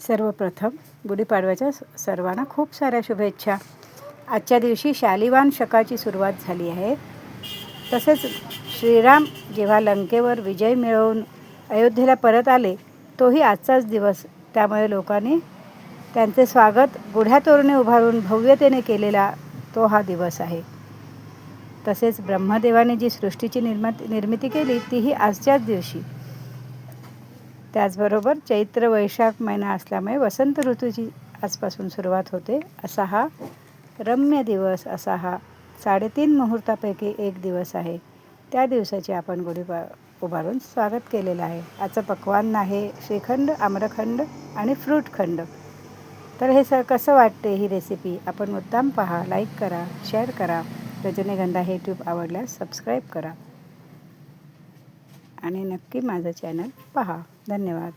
सर्वप्रथम गुढीपाडव्याच्या सर्वांना खूप साऱ्या शुभेच्छा. आजच्या दिवशी शालिवान शकाची सुरुवात झाली आहे. तसेच श्रीराम जेव्हा लंकेवर विजय मिळवून अयोध्येला परत आले तोही आजचाच दिवस. त्यामुळे लोकांनी त्यांचे स्वागत गुढ्या तोरणे उभारून भव्यतेने केलेला तो हा दिवस आहे. तसेच ब्रह्मदेवाने जी सृष्टीची निर्मिती केली तीही आजच्याच दिवशी. त्याचबरोबर चैत्र वैशाख महिना असल्यामुळे वसंत ऋतूची आजपासून सुरुवात होते. असा हा रम्य दिवस, असा हा 3.5 मुहूर्तापैकी एक दिवस आहे. त्या दिवसाचे आपण गुढी उभारून स्वागत केलेलं आहे. आजचं पक्वान्न आहे श्रीखंड, आम्रखंड आणि फ्रूटखंड. तर हे कसं वाटते ही रेसिपी आपण मुद्दाम पहा, लाईक करा, शेअर करा. रजनीगंधा हे ट्यूब आवडल्यास सबस्क्राईब करा आणि नक्की माझं चॅनल पहा. धन्यवाद.